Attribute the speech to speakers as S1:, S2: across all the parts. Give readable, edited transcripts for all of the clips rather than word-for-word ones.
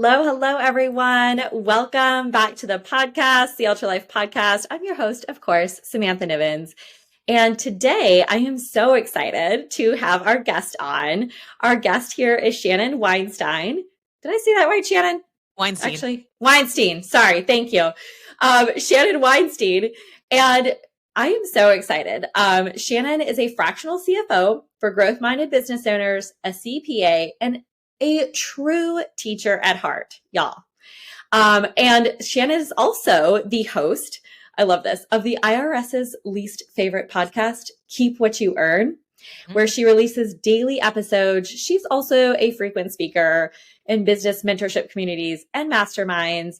S1: Hello, everyone. Welcome back to the podcast, the Ultra Life Podcast. I'm your host, of course, Samantha Nivens. And today I am so excited to have our guest on. Our guest here is Shannon Weinstein. Did I say that right, Shannon?
S2: Weinstein.
S1: Actually, Weinstein. Sorry. Thank you. Shannon Weinstein. And I am so excited. Shannon is a fractional CFO for growth-minded business owners, a CPA, and a true teacher at heart, y'all. And Shannon is also the host, I love this, of the IRS's least favorite podcast, Keep What You Earn, where she releases daily episodes. She's also a frequent speaker in business mentorship communities and masterminds.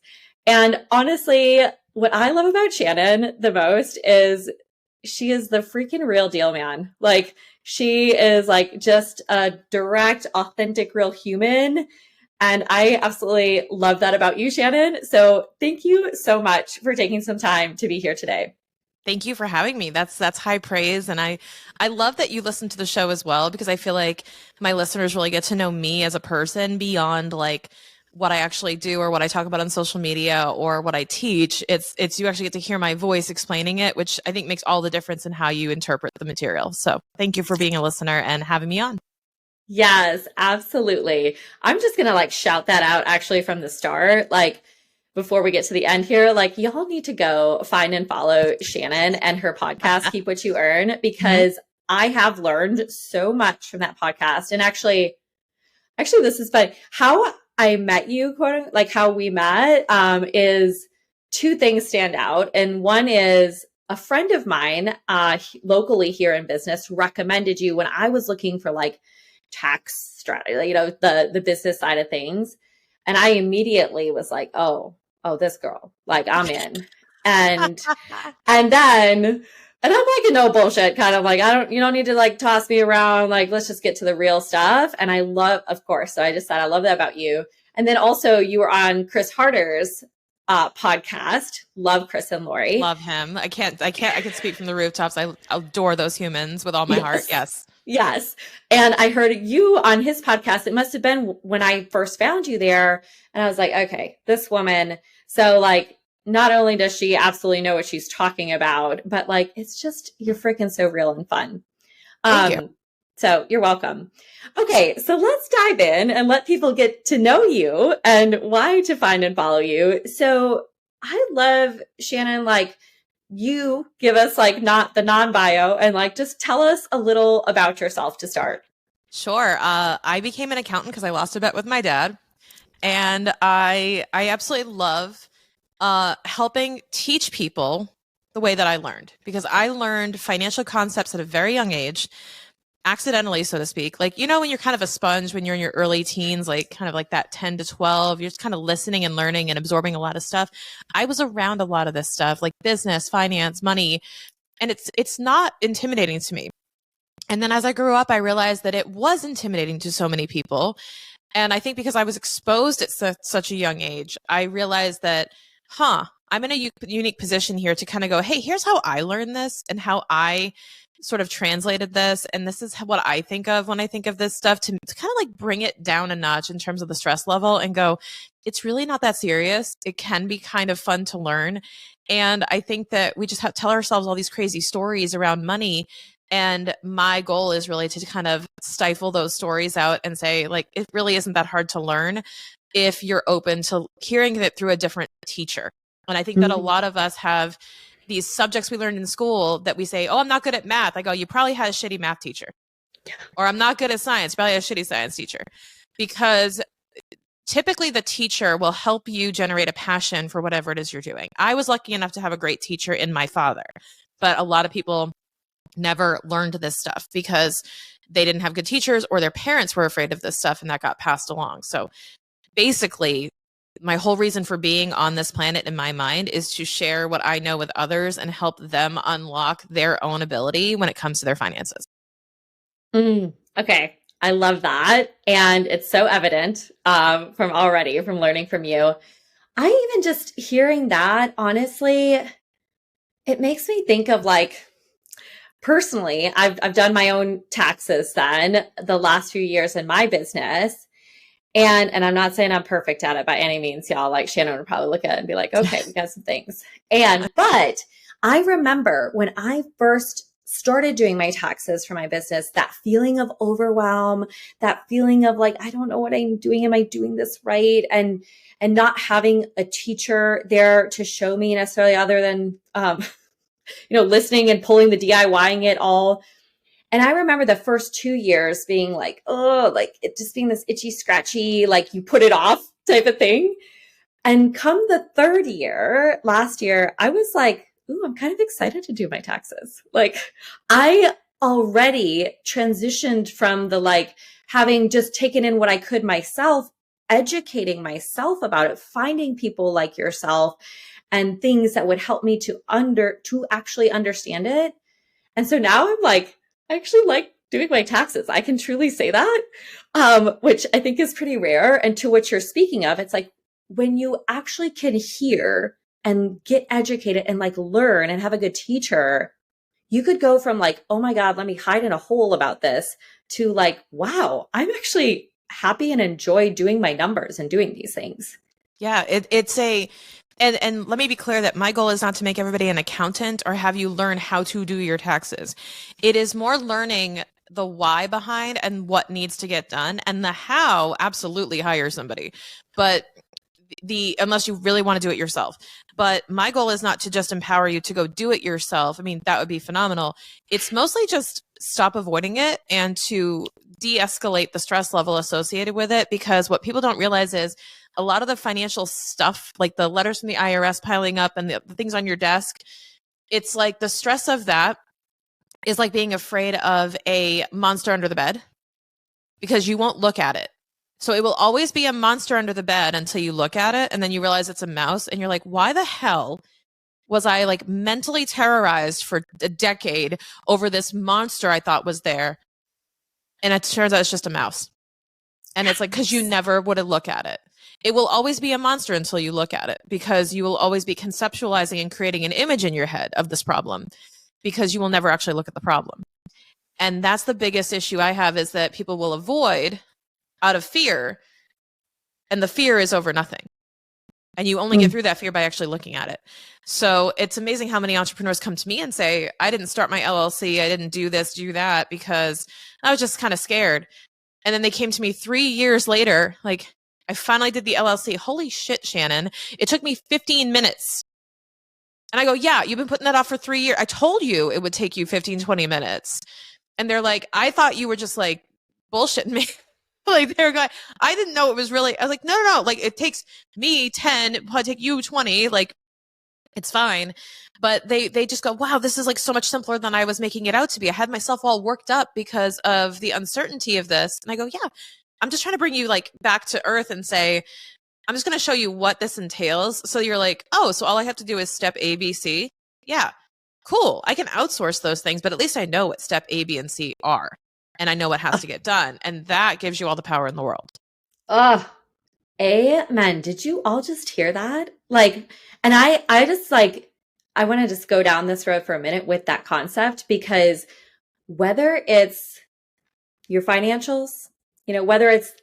S1: And honestly, what I love about Shannon the most is she is the freaking real deal, man. Like, she is like just a direct, authentic, real human. And I absolutely love that about you, Shannon. So thank you so much for taking some time to be here today.
S2: Thank you for having me. That's high praise. And I love that you listen to the show as well, because I feel like my listeners really get to know me as a person beyond like what I actually do or what I talk about on social media or what I teach. It's you actually get to hear my voice explaining it, which I think makes all the difference in how you interpret the material. So thank you for being a listener and having me on.
S1: Yes, absolutely. I'm just going to like shout that out actually from the start. Like, before we get to the end here, like, y'all need to go find and follow Shannon and her podcast, Keep What You Earn, because I have learned so much from that podcast. And actually, this is fun. How I met you, quote, like how we met, is two things stand out. And one is a friend of mine, locally here in business recommended you when I was looking for like tax strategy, you know, the business side of things. And I immediately was like, oh, this girl, like I'm in. And then I'm like a no bullshit kind of like, you don't need to like toss me around. Like, let's just get to the real stuff. And I love, of course. So I just said, I love that about you. And then also you were on Chris Harder's podcast. Love Chris and Lori.
S2: Love him. I can speak from the rooftops. I adore those humans with all my heart. Yes.
S1: Yes. And I heard you on his podcast. It must have been when I first found you there. And I was like, okay, this woman. So like, not only does she absolutely know what she's talking about, but like, it's just, you're freaking so real and fun.
S2: Thank you.
S1: So you're welcome. Okay. So let's dive in and let people get to know you and why to find and follow you. So I love, Shannon, like, you give us like not the non-bio and like just tell us a little about yourself to start.
S2: Sure. I became an accountant because I lost a bet with my dad. And I absolutely love helping teach people the way that I learned, because I learned financial concepts at a very young age, accidentally, so to speak. Like, you know, when you're kind of a sponge when you're in your early teens, like kind of like that 10 to 12, you're just kind of listening and learning and absorbing a lot of stuff. I was around a lot of this stuff, like business, finance, money, and it's not intimidating to me. And then as I grew up, I realized that it was intimidating to so many people. And I think because I was exposed at such a young age, I realized that, I'm in a unique position here to kind of go, hey, here's how I learned this and how I sort of translated this. And this is what I think of when I think of this stuff, to kind of like bring it down a notch in terms of the stress level and go, it's really not that serious. It can be kind of fun to learn. And I think that we just have to tell ourselves all these crazy stories around money. And my goal is really to kind of stifle those stories out and say, like, it really isn't that hard to learn if you're open to hearing it through a different teacher. And I think that a lot of us have these subjects we learned in school that we say, oh, I'm not good at math. I go, you probably had a shitty math teacher. Or I'm not good at science, probably a shitty science teacher. Because typically the teacher will help you generate a passion for whatever it is you're doing. I was lucky enough to have a great teacher in my father, but a lot of people never learned this stuff because they didn't have good teachers or their parents were afraid of this stuff, and that got passed along. So basically, my whole reason for being on this planet in my mind is to share what I know with others and help them unlock their own ability when it comes to their finances.
S1: Okay. I love that. And it's so evident from learning from you. I even just hearing that, honestly, it makes me think of like, personally, I've done my own taxes then the last few years in my business. And I'm not saying I'm perfect at it by any means, y'all. Like Shannon would probably look at it and be like, okay, we got some things. But I remember when I first started doing my taxes for my business, that feeling of overwhelm, that feeling of like, I don't know what I'm doing. Am I doing this right? And not having a teacher there to show me necessarily other than, listening and pulling the DIYing it all. And I remember the first 2 years being like, oh, like it just being this itchy, scratchy, like you put it off type of thing. And come the third year, last year, I was like, ooh, I'm kind of excited to do my taxes. Like I already transitioned from the like having just taken in what I could myself, educating myself about it, finding people like yourself and things that would help me to actually understand it. And so now I'm like, I actually like doing my taxes. I can truly say that, which I think is pretty rare. And to what you're speaking of, it's like when you actually can hear and get educated and like learn and have a good teacher, you could go from like, oh my God, let me hide in a hole about this to like, wow, I'm actually happy and enjoy doing my numbers and doing these things.
S2: Yeah, it's a and let me be clear that my goal is not to make everybody an accountant or have you learn how to do your taxes. It is more learning the why behind and what needs to get done, and the how, absolutely hire somebody. But unless you really want to do it yourself. But my goal is not to just empower you to go do it yourself. I mean, that would be phenomenal. It's mostly just stop avoiding it and to de-escalate the stress level associated with it, because what people don't realize is a lot of the financial stuff, like the letters from the IRS piling up and the things on your desk, it's like the stress of that is like being afraid of a monster under the bed because you won't look at it. So it will always be a monster under the bed until you look at it and then you realize it's a mouse and you're like, why the hell was I like mentally terrorized for a decade over this monster I thought was there? And it turns out it's just a mouse. And it's like, because you never would have looked at it. It will always be a monster until you look at it, because you will always be conceptualizing and creating an image in your head of this problem, because you will never actually look at the problem. And that's the biggest issue I have, is that people will avoid out of fear, and the fear is over nothing. And you only get through that fear by actually looking at it. So it's amazing how many entrepreneurs come to me and say, I didn't start my LLC, I didn't do this, do that, because I was just kind of scared. And then they came to me 3 years later, like, I finally did the LLC. Holy shit, Shannon. It took me 15 minutes. And I go, yeah, you've been putting that off for 3 years. I told you it would take you 15, 20 minutes. And they're like, I thought you were just like bullshitting me. Like they're going, I didn't know it was really, I was like, no. Like it takes me 10, it'll probably take you 20. Like it's fine. But they just go, wow, this is like so much simpler than I was making it out to be. I had myself all worked up because of the uncertainty of this. And I go, yeah, I'm just trying to bring you like back to earth and say, I'm just going to show you what this entails. So you're like, oh, so all I have to do is step A, B, C. Yeah, cool. I can outsource those things, but at least I know what step A, B, and C are. And I know what has to get done. And that gives you all the power in the world.
S1: Oh, amen. Did you all just hear that? Like, and I just like, I want to just go down this road for a minute with that concept, because whether it's your financials, whether it's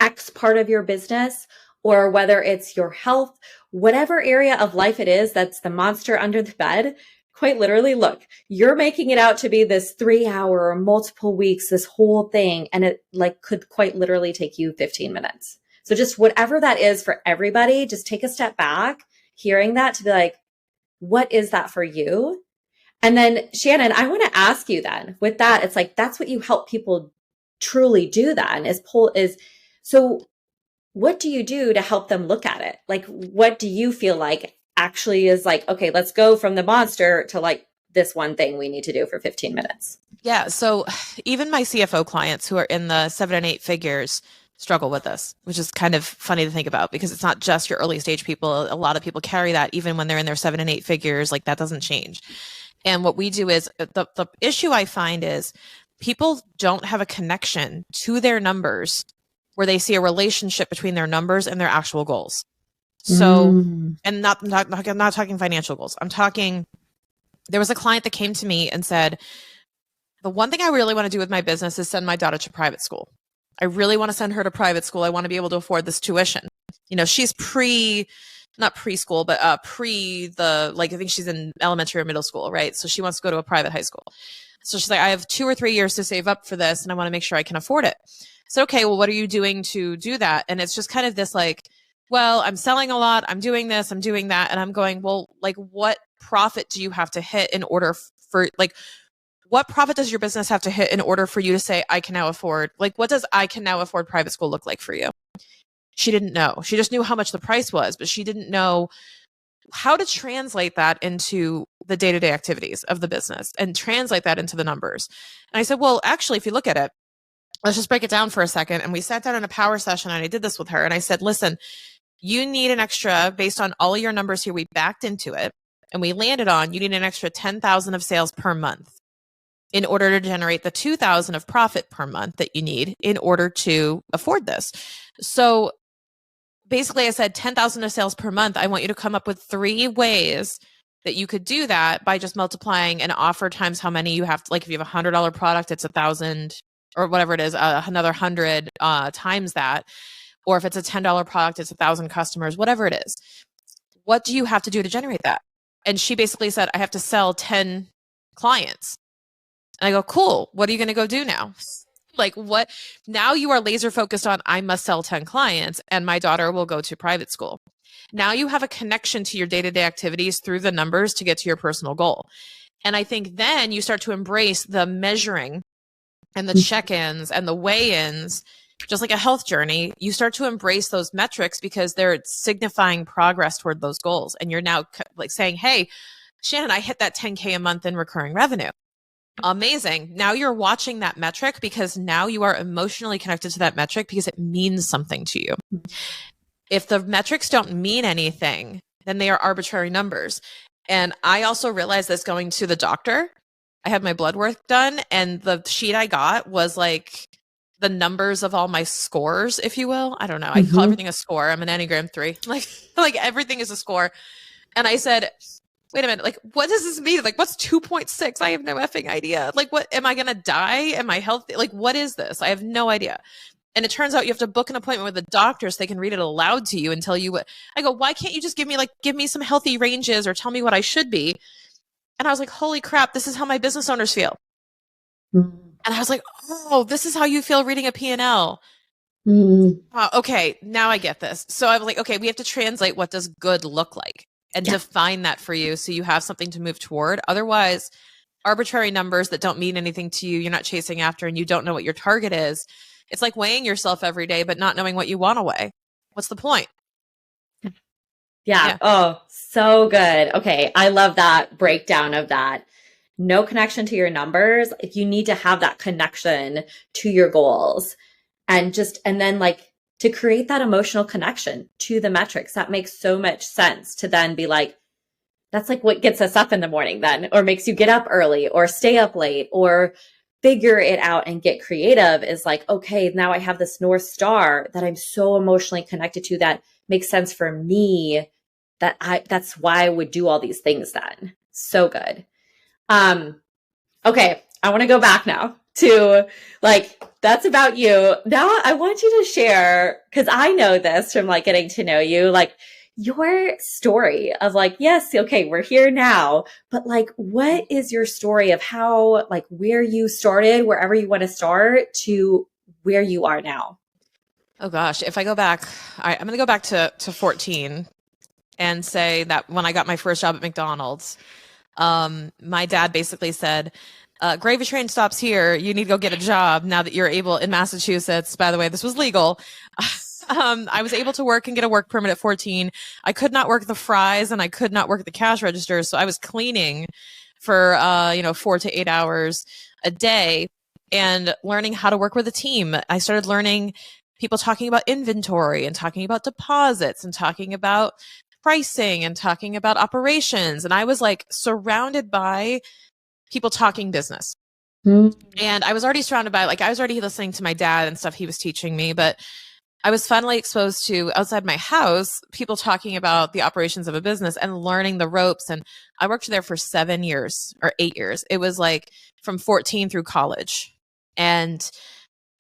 S1: X part of your business, or whether it's your health, whatever area of life it is that's the monster under the bed, quite literally, look, you're making it out to be this 3 hour or multiple weeks, this whole thing. And it like could quite literally take you 15 minutes. So just whatever that is for everybody, just take a step back, hearing that, to be like, what is that for you? And then Shannon, I want to ask you then with that, it's like, that's what you help people truly do then so what do you do to help them look at it? Like, what do you feel like actually is like, okay, let's go from the monster to like this one thing we need to do for 15 minutes.
S2: Yeah. So even my CFO clients who are in the 7 and 8 figures struggle with this, which is kind of funny to think about, because it's not just your early stage people. A lot of people carry that even when they're in their 7 and 8 figures. Like that doesn't change. And what we do is the issue I find is people don't have a connection to their numbers where they see a relationship between their numbers and their actual goals. So, and not talking financial goals. I'm talking, there was a client that came to me and said, the one thing I really want to do with my business is send my daughter to private school. I really want to send her to private school. I want to be able to afford this tuition. She's not preschool, but I think she's in elementary or middle school, right? So she wants to go to a private high school. So she's like, I have 2 or 3 years to save up for this, and I want to make sure I can afford it. So, okay, well, what are you doing to do that? And it's just kind of this like, well, I'm selling a lot, I'm doing this, I'm doing that. And I'm going, well, like, what profit do you have to hit in order for, like, what profit does your business have to hit in order for you to say, I can now afford, like, what does I can now afford private school look like for you? She didn't know. She just knew how much the price was, but she didn't know how to translate that into the day-to-day activities of the business and translate that into the numbers. And I said, well, actually, if you look at it, let's just break it down for a second. And we sat down in a power session and I did this with her. And I said, listen, you need an extra, based on all of your numbers here, we backed into it and we landed on, you need an extra 10,000 of sales per month in order to generate the 2,000 of profit per month that you need in order to afford this. So basically I said 10,000 of sales per month. I want you to come up with 3 ways that you could do that by just multiplying an offer times how many you have to, like if you have a $100 product, it's 1,000 or whatever it is, another 100 times that. Or if it's a $10 product, it's 1,000 customers, whatever it is. What do you have to do to generate that? And she basically said, I have to sell 10 clients. And I go, cool. What are you going to go do now? Like what? Now you are laser focused on, I must sell 10 clients and my daughter will go to private school. Now you have a connection to your day-to-day activities through the numbers to get to your personal goal. And I think then you start to embrace the measuring and the check-ins and the weigh-ins, just like a health journey. You start to embrace those metrics because they're signifying progress toward those goals. And you're now like saying, hey, Shannon, I hit that 10K a month in recurring revenue. Amazing. Now you're watching that metric because now you are emotionally connected to that metric because it means something to you. If the metrics don't mean anything, then they are arbitrary numbers. And I also realized this going to the doctor. I had my blood work done and the sheet I got was like the numbers of all my scores, if you will. I don't know. I call everything a score. I'm an Enneagram 3. Like everything is a score. And I said, wait a minute, like, what does this mean? Like, what's 2.6? I have no effing idea. Like, what, am I going to die? Am I healthy? Like, what is this? I have no idea. And it turns out you have to book an appointment with a doctor so they can read it aloud to you and tell you what. I go, why can't you just give me some healthy ranges or tell me what I should be? And I was like, holy crap, this is how my business owners feel. And I was like, oh, this is how you feel reading a P&L. Okay, now I get this. So I was like, okay, we have to translate what does good look like and define that for you so you have something to move toward. Otherwise, arbitrary numbers that don't mean anything to you, you're not chasing after, and you don't know what your target is. It's like weighing yourself every day, but not knowing what you want to weigh. What's the point?
S1: Yeah. Oh, so good. Okay. I love that breakdown of that. No connection to your numbers. If you need to have that connection to your goals and then like to create that emotional connection to the metrics, that makes so much sense to then be like, that's like what gets us up in the morning then, or makes you get up early or stay up late or figure it out and get creative is like, okay, now I have this North Star that I'm so emotionally connected to that makes sense for me that's why I would do all these things then. So good. Okay. I want to go back now to like, that's about you. Now I want you to share, because I know this from like getting to know you, like your story of like, yes, okay, we're here now, but like, what is your story of how, like where you started, wherever you want to start to where you are now?
S2: Oh gosh, if I go back, I'm going to go back to 14 and say that when I got my first job at McDonald's, my dad basically said, gravy train stops here. You need to go get a job now that you're able in Massachusetts. By the way, this was legal. I was able to work and get a work permit at 14. I could not work the fries and I could not work the cash register. So I was cleaning for, 4 to 8 hours a day and learning how to work with a team. I started learning people talking about inventory and talking about deposits and talking about pricing and talking about operations. And I was like surrounded by people talking business. And I was already surrounded by, like, I was already listening to my dad and stuff he was teaching me, but I was finally exposed to outside my house, people talking about the operations of a business and learning the ropes. And I worked there for 7 years or 8 years. It was like from 14 through college. And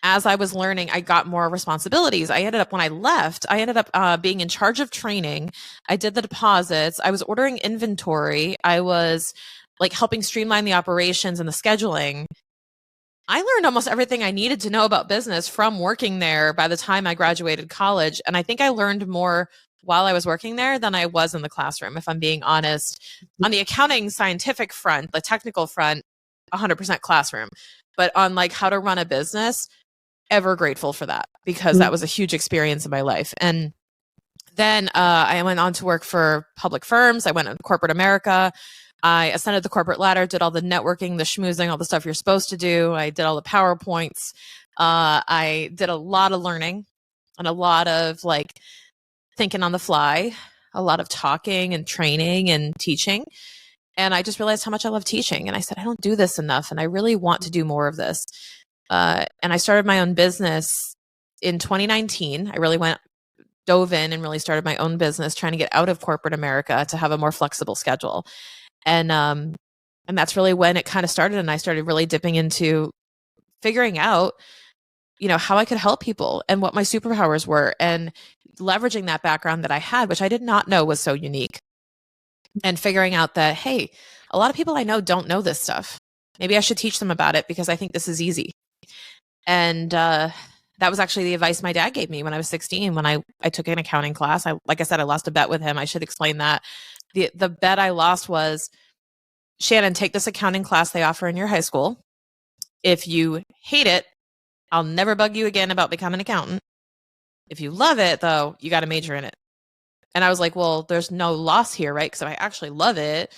S2: as I was learning, I got more responsibilities. When I left, I ended up being in charge of training. I did the deposits. I was ordering inventory. I was like helping streamline the operations and the scheduling. I learned almost everything I needed to know about business from working there by the time I graduated college. And I think I learned more while I was working there than I was in the classroom, if I'm being honest. On the accounting scientific front, the technical front, 100% classroom. But on like how to run a business, ever grateful for that, because that was a huge experience in my life. And then I went on to work for public firms. I went in corporate America. I ascended the corporate ladder, did all the networking, the schmoozing, all the stuff you're supposed to do. I did all the PowerPoints. I did a lot of learning and a lot of like thinking on the fly, a lot of talking and training and teaching. And I just realized how much I love teaching. And I said, I don't do this enough. And I really want to do more of this. And I started my own business in 2019. I really dove in and really started my own business, trying to get out of corporate America to have a more flexible schedule. And that's really when it kind of started. And I started really dipping into figuring out, how I could help people and what my superpowers were, and leveraging that background that I had, which I did not know was so unique, and figuring out that, hey, a lot of people I know don't know this stuff. Maybe I should teach them about it because I think this is easy. And that was actually the advice my dad gave me when I was 16, when I took an accounting class. Like I said, I lost a bet with him. I should explain that. The bet I lost was, Shannon, take this accounting class they offer in your high school. If you hate it, I'll never bug you again about becoming an accountant. If you love it, though, you got to major in it. And I was like, well, there's no loss here, right? Because if I actually love it,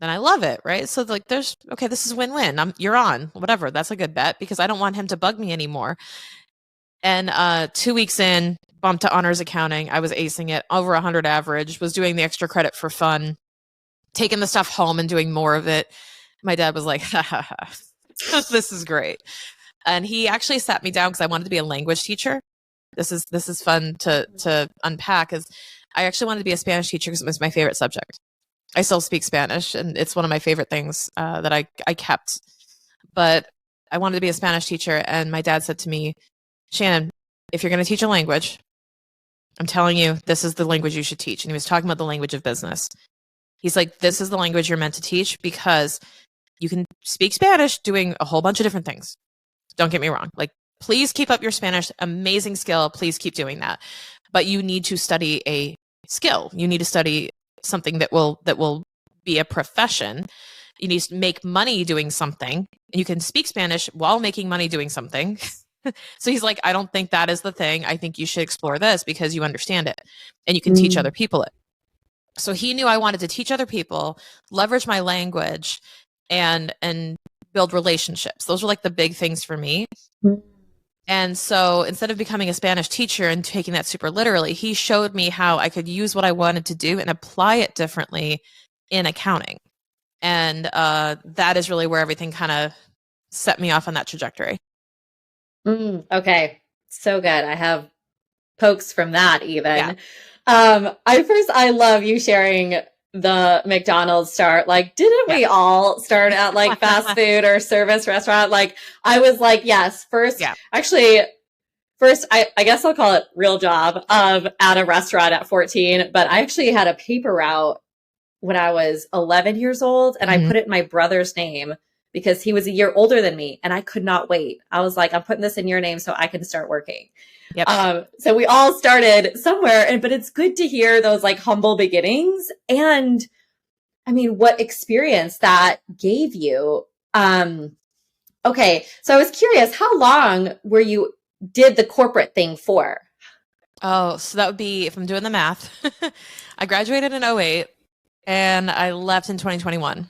S2: then I love it, right? So like, this is win-win. You're on, whatever. That's a good bet, because I don't want him to bug me anymore. And 2 weeks in, bumped to honors accounting. I was acing it, over 100 average, was doing the extra credit for fun, taking the stuff home and doing more of it. My dad was like, ha, ha, ha. This is great. And he actually sat me down because I wanted to be a language teacher. This is fun to unpack, is I actually wanted to be a Spanish teacher because it was my favorite subject. I still speak Spanish, and it's one of my favorite things that I kept. But I wanted to be a Spanish teacher, and my dad said to me, Shannon, if you're going to teach a language, I'm telling you, this is the language you should teach. And he was talking about the language of business. He's like, this is the language you're meant to teach, because you can speak Spanish doing a whole bunch of different things. Don't get me wrong. Like, please keep up your Spanish. Amazing skill. Please keep doing that. But you need to study a skill. You need to study something that will be a profession. You need to make money doing something. And you can speak Spanish while making money doing something. So he's like, I don't think that is the thing. I think you should explore this because you understand it and you can teach other people it. So he knew I wanted to teach other people, leverage my language, and build relationships. Those were like the big things for me. And so instead of becoming a Spanish teacher and taking that super literally, he showed me how I could use what I wanted to do and apply it differently in accounting. And that is really where everything kind of set me off on that trajectory.
S1: Okay. So good. I have pokes from that even.
S2: Yeah.
S1: I love you sharing the McDonald's start. Like, didn't we all start at like fast food or service restaurant? Like, I was like, yes, first, I guess I'll call it real job at a restaurant at 14, but I actually had a paper route when I was 11 years old, and I put it in my brother's name because he was a year older than me, and I could not wait. I was like, I'm putting this in your name so I can start working. Yep. So we all started somewhere, but it's good to hear those like humble beginnings. And I mean, what experience that gave you. Okay. So I was curious, how long did the corporate thing for?
S2: Oh, so that would be, if I'm doing the math, I graduated in 2008 and I left in 2021.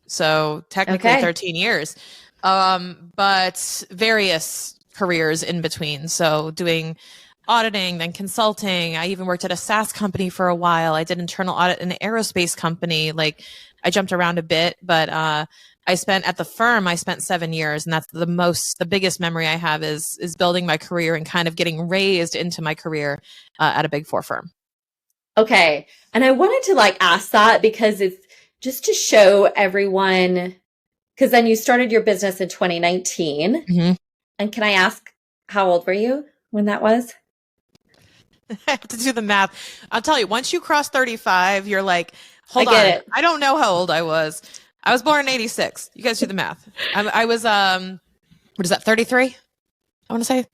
S2: So technically 13 years, but various careers in between. So doing auditing, then consulting. I even worked at a SaaS company for a while. I did internal audit in an aerospace company. Like, I jumped around a bit, but I spent 7 years, and that's the biggest memory I have is building my career and kind of getting raised into my career at a Big Four firm.
S1: Okay. And I wanted to like ask that because it's just to show everyone, because then you started your business in 2019. And can I ask How old were you when that was?
S2: I have to do the math. I'll tell you, once you cross 35, you're like,
S1: I
S2: hold
S1: get
S2: on.
S1: it.
S2: I don't know how old I was. I was born in 86. You guys do the math. I was, what is that, 33? I want to say,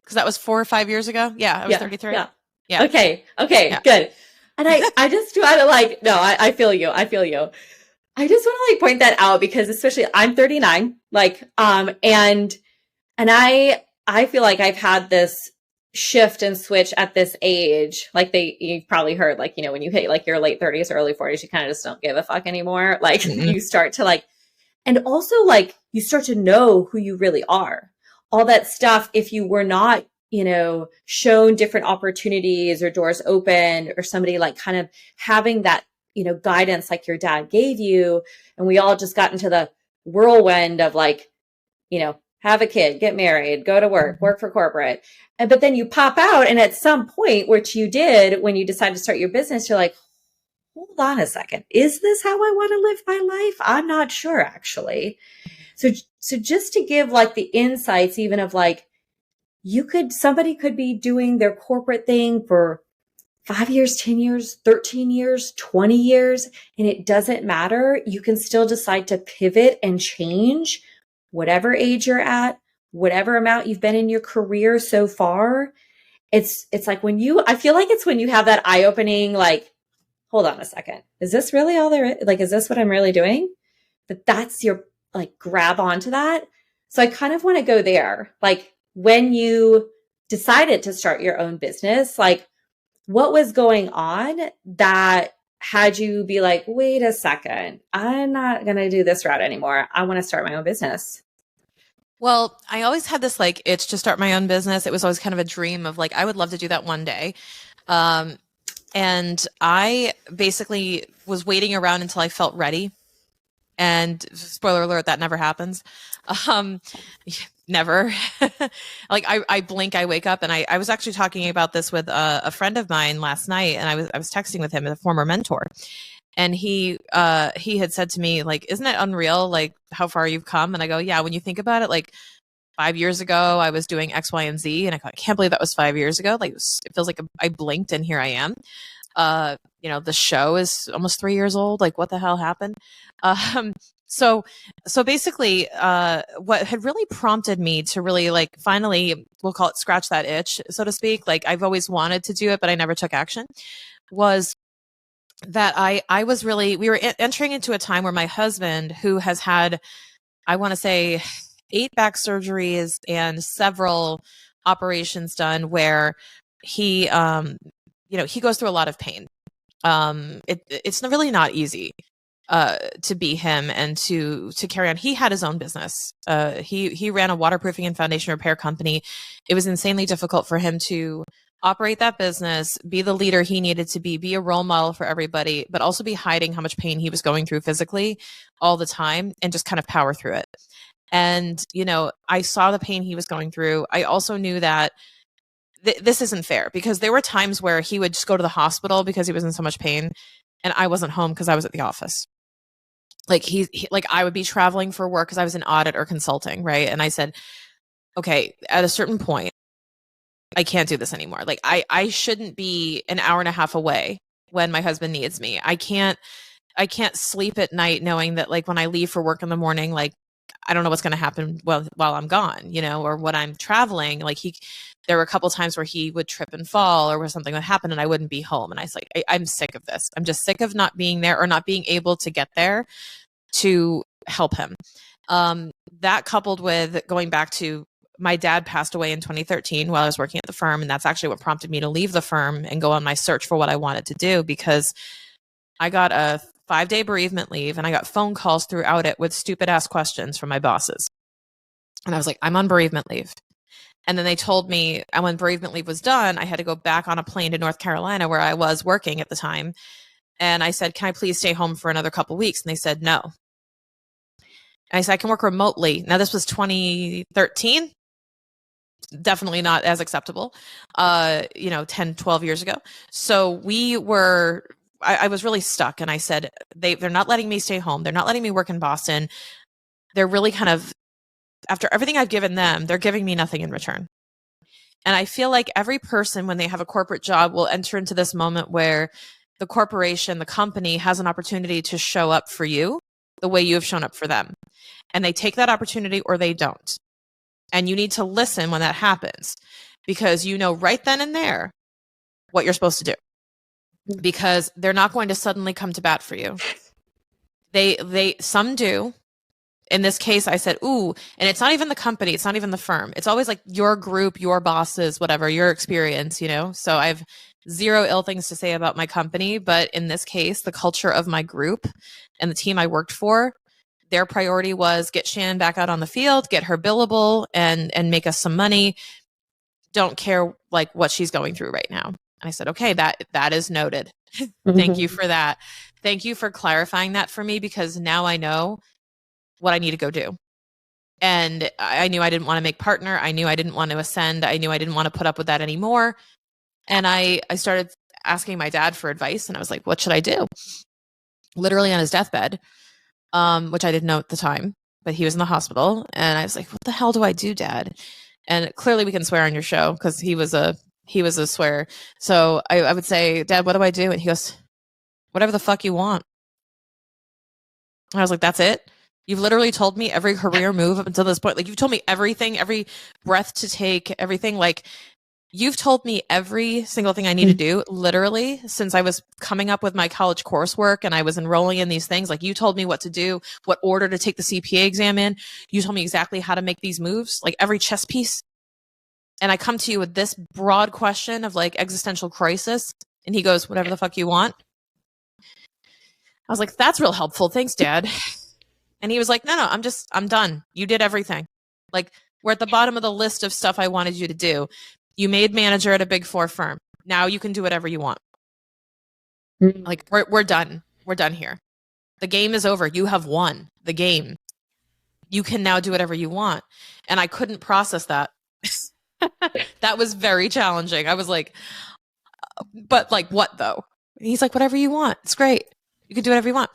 S2: because that was 4 or 5 years ago. Yeah, I was
S1: Yeah.
S2: 33.
S1: Yeah.
S2: Yeah.
S1: Okay. Okay.
S2: Yeah.
S1: Good. And I just want to like, no, I feel you. I feel you. I just want to like point that out because especially I'm 39, like, and I feel like I've had this shift and switch at this age. Like you've probably heard, like, you know, when you hit like your late 30s, early 40s, you kind of just don't give a fuck anymore. Like
S2: Mm-mm.
S1: you start to like, and also like you start to know who you really are. All that stuff, if you were not, you know, shown different opportunities or doors open or somebody like kind of having that, you know, guidance like your dad gave you. And we all just got into the whirlwind of like, you know, have a kid, get married, go to work for corporate. And but then you pop out and at some point, which you did when you decided to start your business, you're like, hold on a second. Is this how I want to live my life? I'm not sure actually. So just to give like the insights even of like somebody could be doing their corporate thing for 5 years, 10 years, 13 years, 20 years, and it doesn't matter. You can still decide to pivot and change whatever age you're at, whatever amount you've been in your career so far. It's like I feel like it's when you have that eye-opening, like, hold on a second. Is this really all there is? Like, is this what I'm really doing? That's your like grab onto that. So I kind of want to go there. Like when you decided to start your own business, like what was going on that had you be like, wait a second, I'm not going to do this route anymore. I want to start my own business.
S2: Well, I always had this like itch to start my own business. It was always kind of a dream of like, I would love to do that one day. Um, and I basically was waiting around until I felt ready. And spoiler alert, that never happens. Um, never. Like I blink, I wake up, and I was actually talking about this with a friend of mine last night, and I was texting with him, a former mentor, and he had said to me like, "Isn't it unreal? Like how far you've come?" And I go, "Yeah." When you think about it, like 5 years ago, I was doing X, Y, and Z, and I go, I can't believe that was 5 years ago. Like it feels like I blinked, and here I am. You know, the show is almost 3 years old. Like, what the hell happened? Um, so, so basically, what had really prompted me to really like finally, we'll call it scratch that itch, so to speak. Like, I've always wanted to do it, but I never took action. Was that I was really, we were entering into a time where my husband, who has had, I want to say, 8 back surgeries and several operations done, where he, you know, he goes through a lot of pain. It's really not easy to be him and to carry on. He had his own business. He ran a waterproofing and foundation repair company. It was insanely difficult for him to operate that business, be the leader he needed to be a role model for everybody, but also be hiding how much pain he was going through physically all the time and just kind of power through it. And, you know, I saw the pain he was going through. I also knew that this isn't fair, because there were times where he would just go to the hospital because he was in so much pain, and I wasn't home because I was at the office. Like like I would be traveling for work because I was in audit or consulting, right? And I said, okay, at a certain point, I can't do this anymore. Like I shouldn't be an hour and a half away when my husband needs me. I can't sleep at night knowing that like when I leave for work in the morning, like I don't know what's going to happen while I'm gone, you know, or when I'm traveling. Like there were a couple times where he would trip and fall, or where something would happen and I wouldn't be home. And I was like, I'm sick of this. I'm just sick of not being there or not being able to get there to help him. That coupled with going back to my dad passed away in 2013 while I was working at the firm. And that's actually what prompted me to leave the firm and go on my search for what I wanted to do, because I got a 5-day bereavement leave and I got phone calls throughout it with stupid ass questions from my bosses. And I was like, I'm on bereavement leave. And then they told me, and when bereavement leave was done, I had to go back on a plane to North Carolina, where I was working at the time. And I said, can I please stay home for another couple of weeks? And they said, no. And I said, I can work remotely. Now, this was 2013. Definitely not as acceptable, 10, 12 years ago. So I was really stuck. And I said, they're not letting me stay home. They're not letting me work in Boston. They're really kind of, after everything I've given them, they're giving me nothing in return. And I feel like every person, when they have a corporate job, will enter into this moment where the corporation, the company has an opportunity to show up for you the way you have shown up for them. And they take that opportunity or they don't. And you need to listen when that happens, because you know right then and there what you're supposed to do, because they're not going to suddenly come to bat for you. Some do. In this case, I said, ooh, and it's not even the company. It's not even the firm. It's always like your group, your bosses, whatever, your experience, you know? So I've zero ill things to say about my company. But in this case, the culture of my group and the team I worked for, their priority was get Shannon back out on the field, get her billable, and make us some money. Don't care like what she's going through right now. And I said, okay, that is noted. Thank you for that. Thank you for clarifying that for me, because now I know what I need to go do. And I knew I didn't want to make partner. I knew I didn't want to ascend. I knew I didn't want to put up with that anymore. And I started asking my dad for advice, and I was like, what should I do? Literally on his deathbed, which I didn't know at the time, but he was in the hospital. And I was like, what the hell do I do, Dad? And clearly we can swear on your show, because he was a swearer. So I would say, Dad, what do I do? And he goes, whatever the fuck you want. And I was like, that's it? You've literally told me every career move up until this point. Like, you've told me everything, every breath to take, everything. Like, you've told me every single thing I need to do, literally, since I was coming up with my college coursework and I was enrolling in these things. Like, you told me what to do, what order to take the CPA exam in. You told me exactly how to make these moves, like every chess piece. And I come to you with this broad question of like existential crisis. And he goes, whatever the fuck you want. I was like, that's real helpful. Thanks, Dad. And he was like, no, I'm done. You did everything. Like, we're at the bottom of the list of stuff I wanted you to do. You made manager at a Big Four firm. Now you can do whatever you want. Like, we're done. We're done here. The game is over. You have won the game. You can now do whatever you want. And I couldn't process that. That was very challenging. I was like, but like, what though? And he's like, whatever you want. It's great. You can do whatever you want.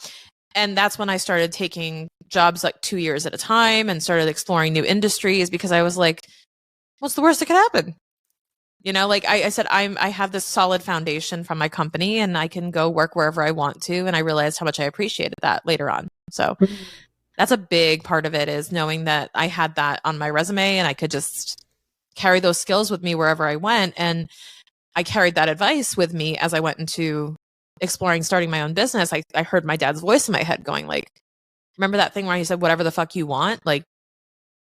S2: And that's when I started taking jobs like 2 years at a time and started exploring new industries, because I was like, what's the worst that could happen? You know, like I said, I have this solid foundation from my company, and I can go work wherever I want to. And I realized how much I appreciated that later on. So that's a big part of it, is knowing that I had that on my resume and I could just carry those skills with me wherever I went. And I carried that advice with me as I went into exploring starting my own business. I heard my dad's voice in my head going like, remember that thing where he said, whatever the fuck you want? Like,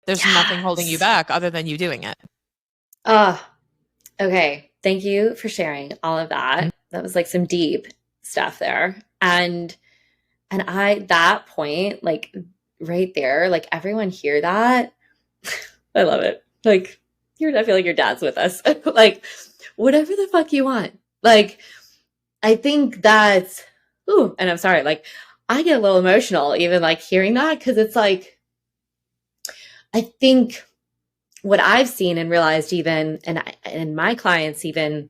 S2: there's nothing holding you back other than you doing it.
S1: Okay. Thank you for sharing all of that. That was like some deep stuff there. And that point, like right there, like everyone hear that. I love it. Like, I feel like your dad's with us. Like, whatever the fuck you want. Like, I think that's, and I'm sorry, like, I get a little emotional even like hearing that, because it's like, I think what I've seen and realized even, and my clients even,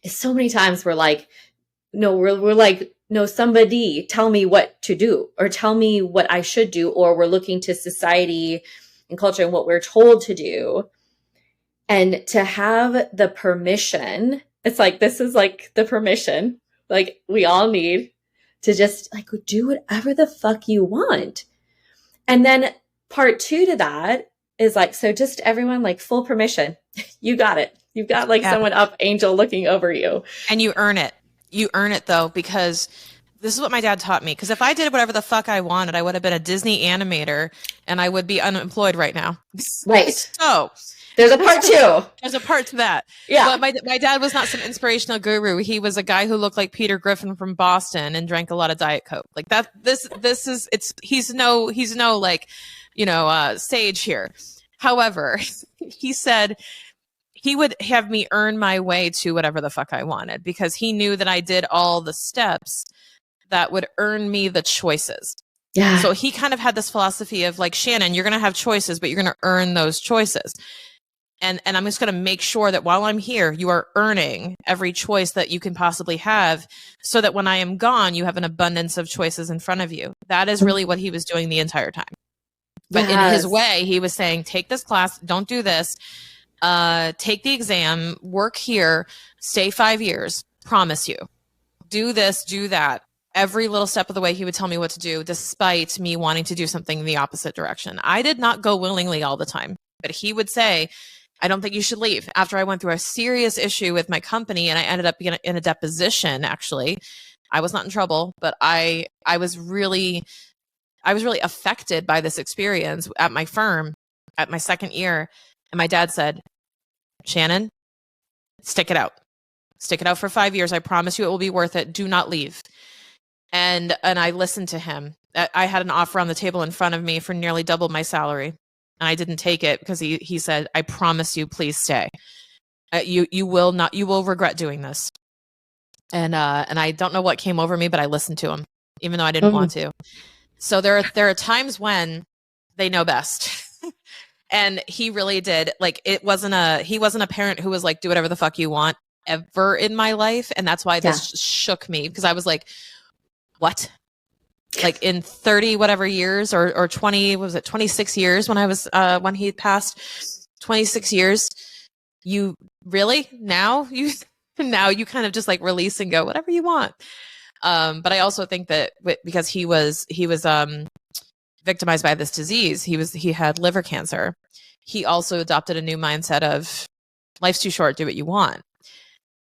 S1: is so many times we're like, no, we're like, no, somebody tell me what to do, or tell me what I should do, or we're looking to society and culture and what we're told to do. And to have the permission, it's like, this is like the permission, like we all need to just like do whatever the fuck you want. And then part 2 to that is like, so just everyone like full permission. You got it. You've got like someone up angel looking over you.
S2: And you earn it. You earn it though, because this is what my dad taught me. Because if I did whatever the fuck I wanted, I would have been a Disney animator and I would be unemployed right now.
S1: Right.
S2: So
S1: there's a part 2.
S2: There's a part to that.
S1: Yeah.
S2: But my dad was not some inspirational guru. He was a guy who looked like Peter Griffin from Boston and drank a lot of Diet Coke. Like that, he's no like, sage here. However, he said he would have me earn my way to whatever the fuck I wanted, because he knew that I did all the steps that would earn me the choices. Yeah. So he kind of had this philosophy of like, Shannon, you're going to have choices, but you're going to earn those choices. And I'm just going to make sure that while I'm here, you are earning every choice that you can possibly have, so that when I am gone, you have an abundance of choices in front of you. That is really what he was doing the entire time. But in his way, he was saying, take this class, don't do this. take the exam, work here, stay 5 years, promise you. Do this, do that. Every little step of the way, he would tell me what to do, despite me wanting to do something in the opposite direction. I did not go willingly all the time, but he would say, I don't think you should leave. After I went through a serious issue with my company and I ended up in a deposition, actually, I was not in trouble, but I was really affected by this experience at my firm at my second year. And my dad said, Shannon, stick it out. Stick it out for 5 years. I promise you it will be worth it. Do not leave. And I listened to him. I had an offer on the table in front of me for nearly double my salary. And I didn't take it because he said, I promise you, please stay. You will regret doing this. And I don't know what came over me, but I listened to him, even though I didn't want to. So there are times when they know best. And he really did. Like, he wasn't a parent who was like, do whatever the fuck you want ever in my life. And that's why this shook me, because I was like, what? Like, in 30 whatever years or 20, what was it, 26 years when I was, when he passed, 26 years, you really, now you kind of just like release and go, whatever you want. But I also think that because he was victimized by this disease, he had liver cancer. He also adopted a new mindset of life's too short, do what you want.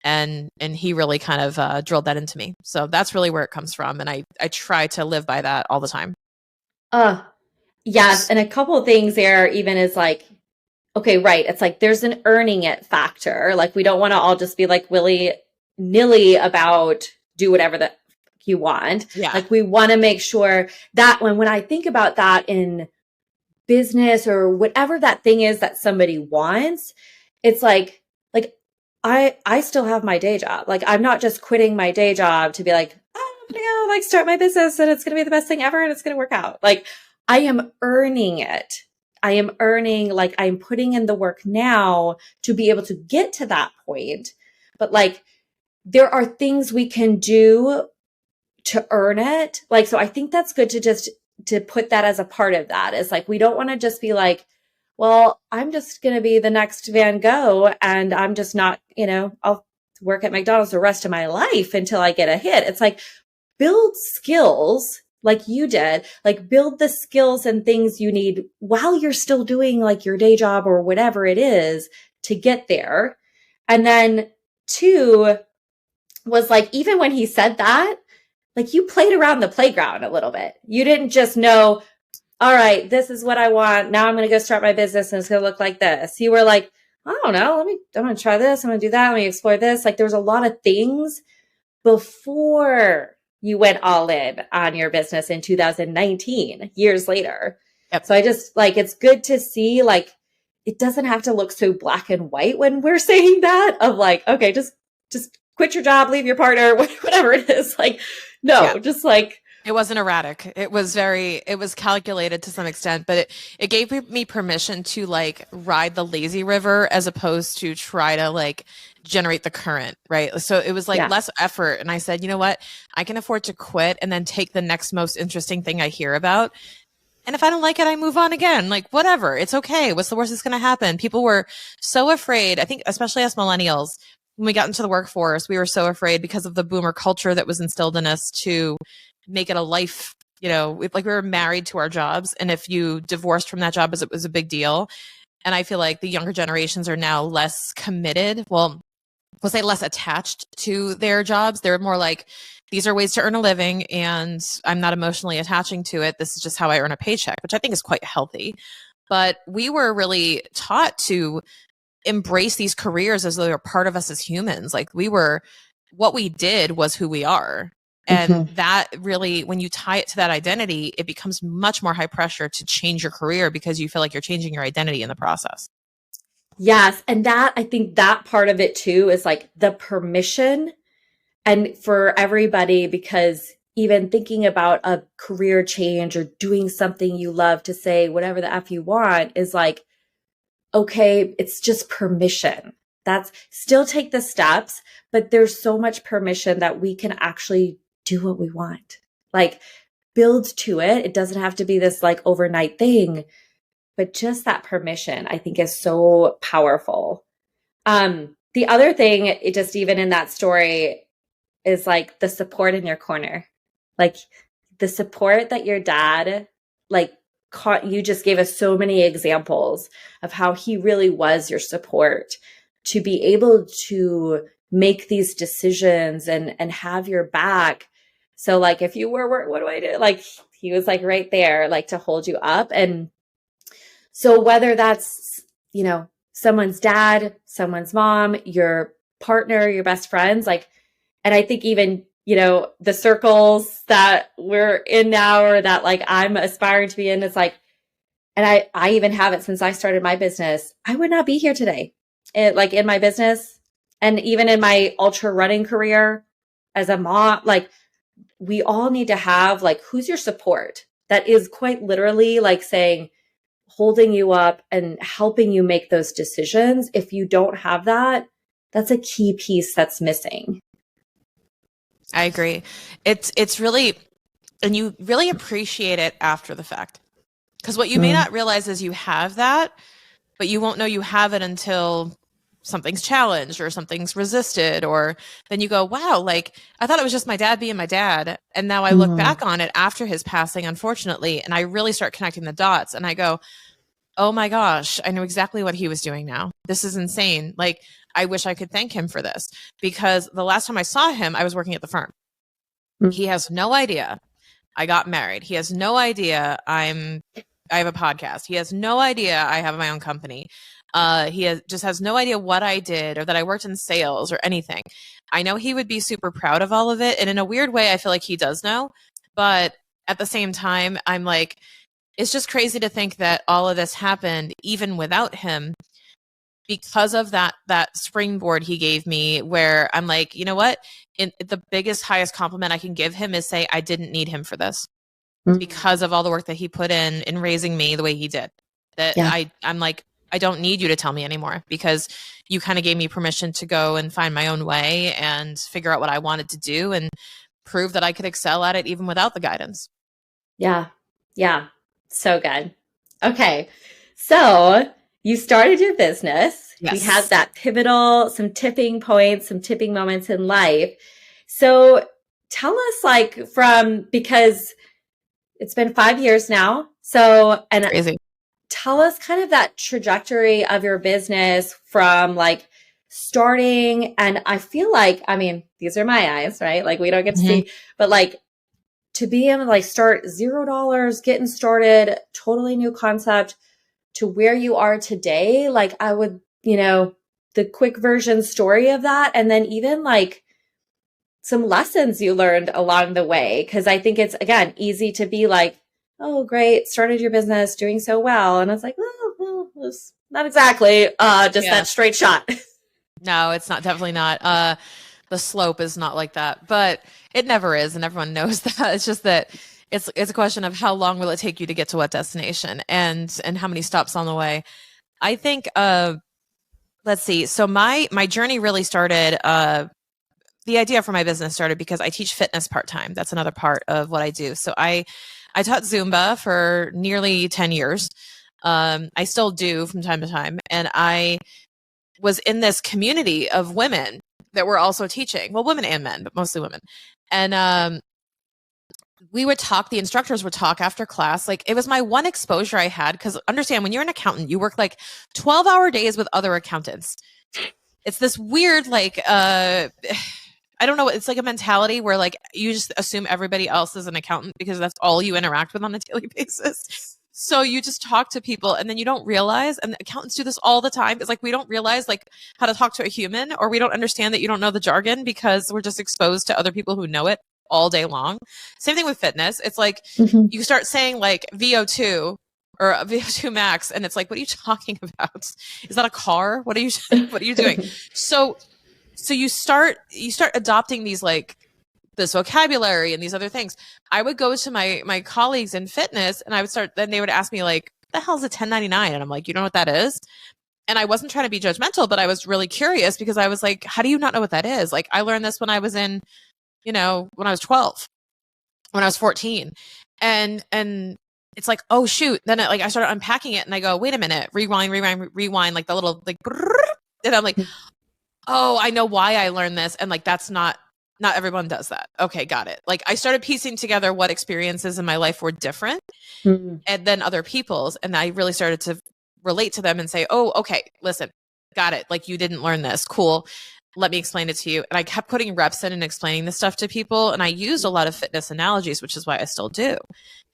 S2: And he really kind of drilled that into me. So that's really where it comes from. And I try to live by that all the time.
S1: Yes. And a couple of things there even is like, okay, right. It's like there's an earning it factor. Like, we don't want to all just be like willy-nilly about do whatever that you want.
S2: Yeah.
S1: Like, we want to make sure that when I think about that in business or whatever that thing is that somebody wants, it's like I still have my day job. Like, I'm not just quitting my day job to be like, oh, I'm gonna go like start my business and it's gonna be the best thing ever and it's gonna work out. Like, I am earning it. I am earning, like, I'm putting in the work now to be able to get to that point. But like, there are things we can do to earn it. Like, so I think that's good to put that as a part of that. Is like, we don't want to just be like, well, I'm just going to be the next Van Gogh and I'm just not, I'll work at McDonald's the rest of my life until I get a hit. It's like, build skills like you did, like build the skills and things you need while you're still doing like your day job or whatever it is to get there. And then 2 was like, even when he said that, like, you played around the playground a little bit. You didn't just know, all right, this is what I want. Now I'm going to go start my business and it's going to look like this. You were like, I don't know. I'm going to try this. I'm going to do that. Let me explore this. Like, there was a lot of things before you went all in on your business in 2019, years later.
S2: Yep.
S1: So I just like, it's good to see, like, it doesn't have to look so black and white when we're saying that of like, okay, just quit your job, leave your partner, whatever it is. Like, no, just like,
S2: it wasn't erratic. It was calculated to some extent, but it gave me permission to like ride the lazy river as opposed to try to like generate the current, right? So it was like less effort. And I said, you know what? I can afford to quit and then take the next most interesting thing I hear about. And if I don't like it, I move on again. Like, whatever. It's okay. What's the worst that's going to happen? People were so afraid. I think, especially as millennials, when we got into the workforce, we were so afraid because of the boomer culture that was instilled in us to make it a life, like we were married to our jobs. And if you divorced from that job, it was a big deal. And I feel like the younger generations are now less committed. Well, we'll say less attached to their jobs. They're more like, these are ways to earn a living and I'm not emotionally attaching to it. This is just how I earn a paycheck, which I think is quite healthy. But we were really taught to embrace these careers as though they're part of us as humans. Like, what we did was who we are. And that really, when you tie it to that identity, it becomes much more high pressure to change your career because you feel like you're changing your identity in the process.
S1: Yes. And I think that part of it too is like the permission, and for everybody, because even thinking about a career change or doing something you love, to say whatever the F you want is like, okay, it's just permission. That's still take the steps, but there's so much permission that we can actually do what we want. Like, build to it. It doesn't have to be this like overnight thing, but just that permission, I think, is so powerful. The other thing, it just even in that story, is like the support in your corner. Like the support that your dad, like, you just gave us so many examples of how he really was your support to be able to make these decisions and have your back. So like if you were, what do I do? Like he was like right there, like to hold you up. And so whether that's, someone's dad, someone's mom, your partner, your best friends, like, and I think even, the circles that we're in now or that like I'm aspiring to be in, it's like, and I even have it since I started my business. I would not be here today. Like in my business and even in my ultra running career as a mom, like we all need to have like, who's your support that is quite literally like saying, holding you up and helping you make those decisions. If you don't have that, that's a key piece that's missing.
S2: I agree. It's really, and you really appreciate it after the fact. Because what you may not realize is you have that, but you won't know you have it until something's challenged or something's resisted, or then you go, wow, like I thought it was just my dad being my dad. And now I look back on it after his passing, unfortunately, and I really start connecting the dots and I go, oh my gosh, I know exactly what he was doing now. This is insane. Like, I wish I could thank him for this, because the last time I saw him, I was working at the firm. He has no idea I got married. He has no idea I have a podcast. He has no idea I have my own company. Just has no idea what I did or that I worked in sales or anything. I know he would be super proud of all of it. And in a weird way, I feel like he does know. But at the same time, I'm like, it's just crazy to think that all of this happened even without him, because of that springboard he gave me, where I'm like, you know what? The biggest, highest compliment I can give him is say, I didn't need him for this, because of all the work that he put in raising me the way he did. That I'm like, I don't need you to tell me anymore, because you kind of gave me permission to go and find my own way and figure out what I wanted to do and prove that I could excel at it even without the guidance.
S1: Yeah. Yeah. So good. Okay. So you started your business.
S2: Yes.
S1: We had that pivotal, some tipping points, some tipping moments in life. So tell us like because it's been 5 years now. So, and
S2: Crazy.
S1: Tell us kind of that trajectory of your business from like starting. And I feel like, I mean, these are my eyes, right? Like we don't get to see, but like to be able to like start $0, getting started, totally new concept to where you are today. Like I would, the quick version story of that. And then even like some lessons you learned along the way. Cause I think it's, again, easy to be like, oh, great, started your business, doing so well. And it's like, well, it's not exactly just that straight shot.
S2: No, it's not, definitely not. The slope is not like that, but it never is. And everyone knows that. It's just that it's a question of how long will it take you to get to what destination, and how many stops on the way. I think, let's see. So my journey really started, the idea for my business started because I teach fitness part-time. That's another part of what I do. So I taught Zumba for nearly 10 years. I still do from time to time. And I was in this community of women that were also teaching. Well, women and men, but mostly women. And we would talk, the instructors would talk after class. Like it was my one exposure I had, because understand, when you're an accountant, you work like 12-hour days with other accountants. It's this weird, like, I don't know. It's like a mentality where like you just assume everybody else is an accountant because that's all you interact with on a daily basis. So you just talk to people and then you don't realize, and accountants do this all the time. It's like, we don't realize like how to talk to a human, or we don't understand that you don't know the jargon because we're just exposed to other people who know it all day long. Same thing with fitness. It's like you start saying like VO2 or VO2 max, and it's like, what are you talking about? Is that a car? What are you doing? So you start adopting these like this vocabulary and these other things. I would go to my colleagues in fitness and then they would ask me like, the hell is a 1099? And I'm like, you know what that is? And I wasn't trying to be judgmental, but I was really curious because I was like, how do you not know what that is? Like I learned this when I was when I was 12, when I was 14. And it's like, oh shoot. Then I started unpacking it and I go, wait a minute, rewind, like the little like, and I'm like, oh, I know why I learned this. And like, that's not everyone does that. Okay, got it. Like I started piecing together what experiences in my life were different and then other people's. And I really started to relate to them and say, oh, okay, listen, got it. Like you didn't learn this. Cool. Let me explain it to you. And I kept putting reps in and explaining this stuff to people. And I used a lot of fitness analogies, which is why I still do,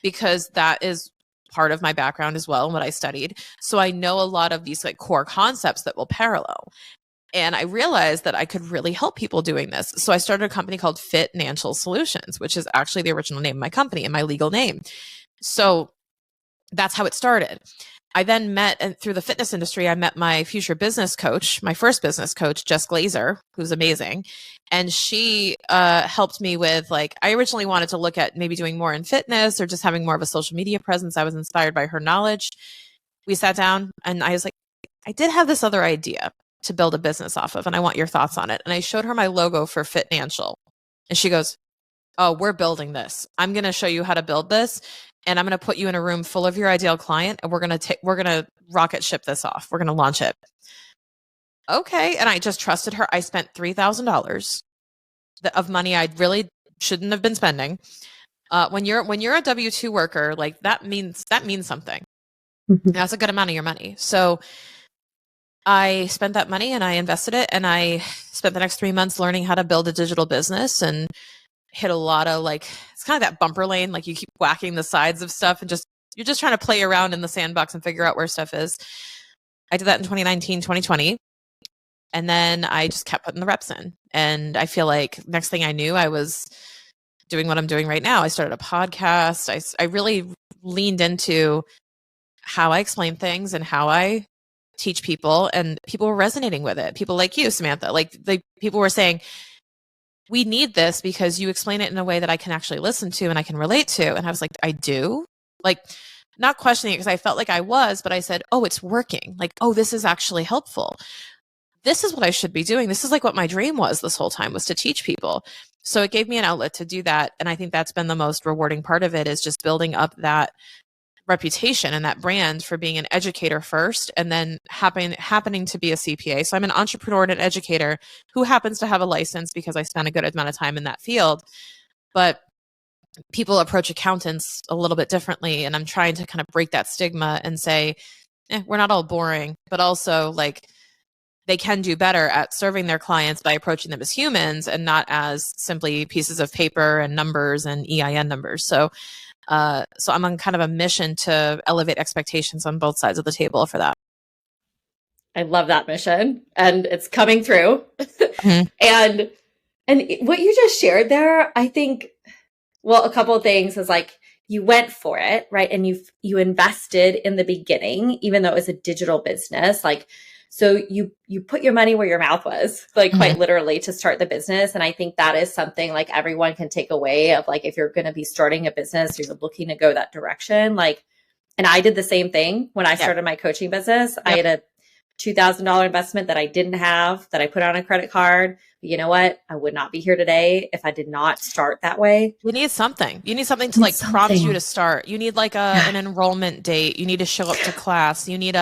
S2: because that is part of my background as well and what I studied. So I know a lot of these like core concepts that will parallel. And I realized that I could really help people doing this. So I started a company called Fit Financial Solutions, which is actually the original name of my company and my legal name. So that's how it started. I then met, and through the fitness industry, I met my future business coach, my first business coach, Jess Glazer, who's amazing. And she helped me with like, I originally wanted to look at maybe doing more in fitness or just having more of a social media presence. I was inspired by her knowledge. We sat down and I was like, I did have this other idea to build a business off of, and I want your thoughts on it. And I showed her my logo for Fit Financial. And she goes, oh, we're building this. I'm going to show you how to build this. And I'm going to put you in a room full of your ideal client. And we're going to rocket ship this off. We're going to launch it. Okay. And I just trusted her. I spent $3,000 of money I really shouldn't have been spending. When you're a W-2 worker, like that means something. That's a good amount of your money. So I spent that money and I invested it, and I spent the next 3 months learning how to build a digital business and hit a lot of like, it's kind of that bumper lane. Like you keep whacking the sides of stuff and you're just trying to play around in the sandbox and figure out where stuff is. I did that in 2019, 2020. And then I just kept putting the reps in. And I feel like next thing I knew, I was doing what I'm doing right now. I started a podcast. I really leaned into how I explain things and how I teach people, and people were resonating with it. People like you, Samantha, like people were saying, we need this because you explain it in a way that I can actually listen to and I can relate to. And I was like, I do, like, not questioning it because I felt like I was, but I said, oh, it's working. Like, oh, this is actually helpful. This is what I should be doing. This is like what my dream was this whole time, was to teach people. So it gave me an outlet to do that. And I think that's been the most rewarding part of it, is just building up that reputation and that brand for being an educator first, and then happening to be a CPA. So I'm an entrepreneur and an educator who happens to have a license because I spent a good amount of time in that field. But people approach accountants a little bit differently. And I'm trying to kind of break that stigma and say, we're not all boring, but also like they can do better at serving their clients by approaching them as humans and not as simply pieces of paper and numbers and EIN numbers. So I'm on kind of a mission to elevate expectations on both sides of the table for that.
S1: I love that mission, and it's coming through.
S2: Mm-hmm.
S1: and what you just shared there, I think, well, a couple of things is like, you went for it, right? And you invested in the beginning, even though it was a digital business. Like, so you put your money where your mouth was, like quite literally, to start the business. And I think that is something like everyone can take away of, like, if you're going to be starting a business, you're looking to go that direction. Like, and I did the same thing when I started my coaching business. I had a $2,000 investment that I didn't have, that I put on a credit card. But you know what? I would not be here today if I did not start that way.
S2: You need something. You need something to like prompt you to start. You need like an enrollment date. You need to show up to class. You need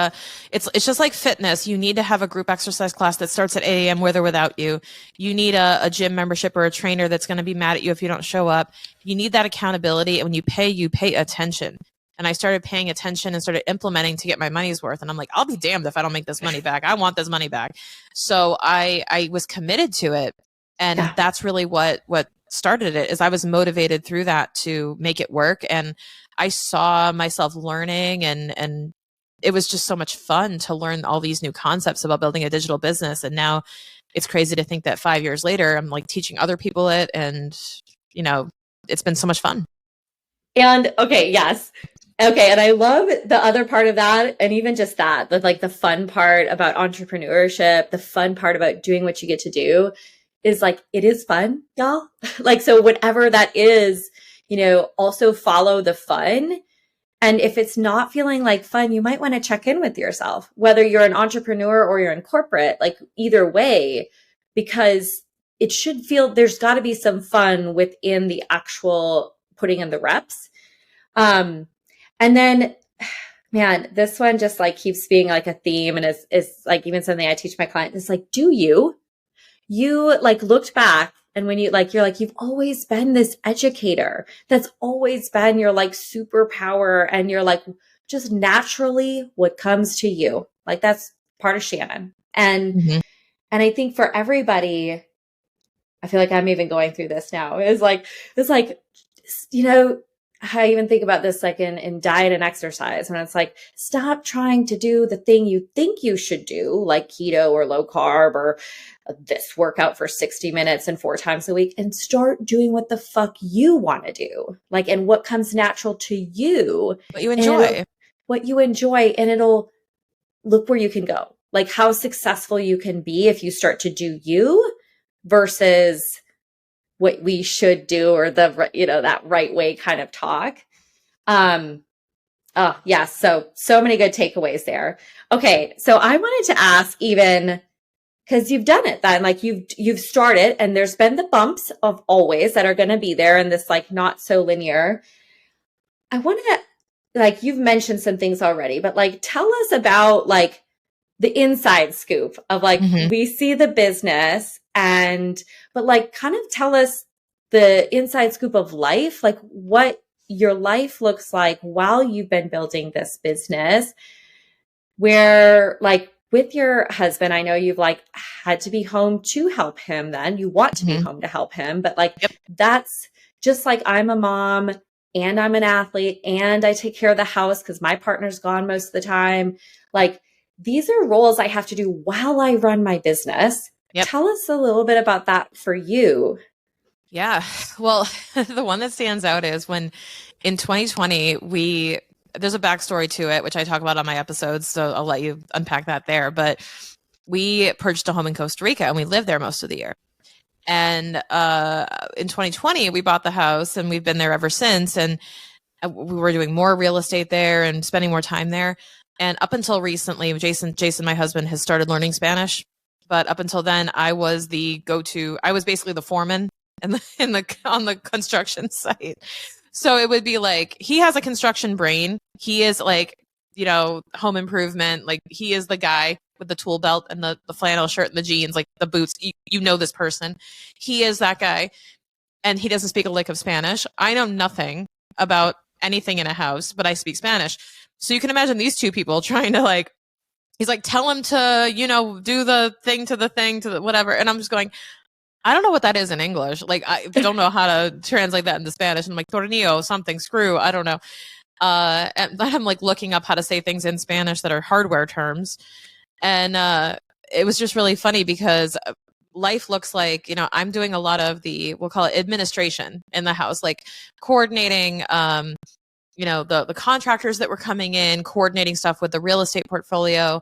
S2: it's just like fitness. You need to have a group exercise class that starts at 8 a.m. with or without you. You need a gym membership or a trainer that's going to be mad at you if you don't show up. You need that accountability. And when you pay attention. And I started paying attention and started implementing to get my money's worth. And I'm like, I'll be damned if I don't make this money back. I want this money back. So I was committed to it. And that's really what started it, is I was motivated through that to make it work. And I saw myself learning, and it was just so much fun to learn all these new concepts about building a digital business. And now it's crazy to think that 5 years later, I'm like teaching other people it. And, you know, it's been so much fun.
S1: And okay, yes. Okay. And I love the other part of that. And even just that, like the fun part about entrepreneurship, the fun part about doing what you get to do is like, it is fun, y'all. Like, so whatever that is, you know, also follow the fun. And if it's not feeling like fun, you might want to check in with yourself, whether you're an entrepreneur or you're in corporate, like either way, because it should feel, there's got to be some fun within the actual putting in the reps. And then, man, this one just like keeps being like a theme and is like even something I teach my clients. It's like, you like looked back and when you like, you're like, you've always been this educator. That's always been your like superpower. And you're like, just naturally what comes to you. Like that's part of Shannon.
S2: Mhm.
S1: And I think for everybody, I feel like I'm even going through this now. It's like, you know, I even think about this like in diet and exercise. And it's like, stop trying to do the thing you think you should do, like keto or low carb or this workout for 60 minutes and 4 times a week, and start doing what the fuck you want to do. Like, and what comes natural to you.
S2: What you
S1: And
S2: enjoy.
S1: what you enjoy. And it'll look where you can go. Like how successful you can be if you start to do you versus what we should do or the, you know, that right way kind of talk. Um, oh yeah. So many good takeaways there. Okay. So I wanted to ask even because you've done it then, like you've started and there's been the bumps of always that are going to be there in this like not so linear. I want to like, you've mentioned some things already, but like, tell us about like the inside scoop of like,
S2: Mhm.
S1: we see the business but like kind of tell us the inside scoop of life, like what your life looks like while you've been building this business, where like with your husband, I know you've like had to be home to help him then. You want to be
S2: Mhm.
S1: home to help him, but like
S2: Yep.
S1: that's just like I'm a mom and I'm an athlete and I take care of the house because my partner's gone most of the time. Like these are roles I have to do while I run my business.
S2: Yep.
S1: Tell us a little bit about that for you.
S2: Yeah. Well, the one that stands out is when in 2020, there's a backstory to it, which I talk about on my episodes. So I'll let you unpack that there. But we purchased a home in Costa Rica and we lived there most of the year. And in 2020, we bought the house and we've been there ever since. And we were doing more real estate there and spending more time there. And up until recently, Jason, my husband, has started learning Spanish. But up until then, I was the go-to. I was basically the foreman in the on the construction site. So it would be like he has a construction brain. He is like, home improvement. Like he is the guy with the tool belt and the flannel shirt and the jeans, like the boots. You know this person. He is that guy, and he doesn't speak a lick of Spanish. I know nothing about anything in a house, but I speak Spanish. So you can imagine these two people trying to like, he's like, tell him to, do the thing to the thing to the whatever. And I'm just going, I don't know what that is in English. Like, I don't know how to translate that into Spanish. And I'm like, tornillo, something, screw, I don't know. And then I'm like looking up how to say things in Spanish that are hardware terms. And it was just really funny because life looks like, I'm doing a lot of we'll call it administration in the house, like coordinating, the contractors that were coming in, coordinating stuff with the real estate portfolio.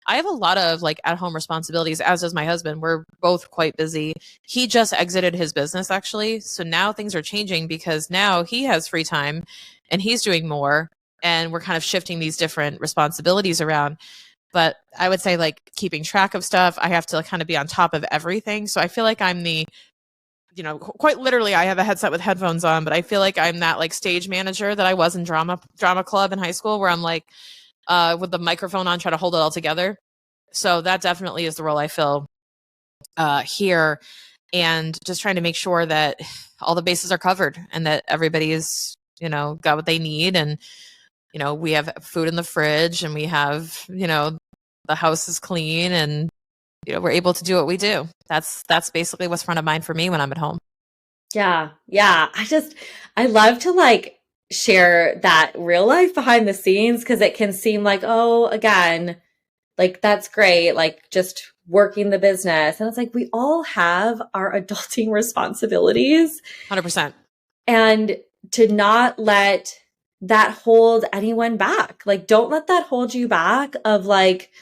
S2: I have a lot of like at home responsibilities, as does my husband. We're both quite busy. He just exited his business actually. So now things are changing because now he has free time and he's doing more. And we're kind of shifting these different responsibilities around. But I would say like keeping track of stuff, I have to kind of be on top of everything. So I feel like I'm quite literally I have a headset with headphones on, but I feel like I'm that like stage manager that I was in drama club in high school where I'm like with the microphone on trying to hold it all together. So that definitely is the role I fill here, and just trying to make sure that all the bases are covered and that everybody's got what they need, and we have food in the fridge and we have the house is clean, and we're able to do what we do. That's basically what's front of mind for me when I'm at home.
S1: Yeah. Yeah. I love to like share that real life behind the scenes because it can seem like, oh, again, like that's great. Like just working the business. And it's like, we all have our adulting responsibilities
S2: 100%.
S1: and to not let that hold anyone back. Like, don't let that hold you back of like,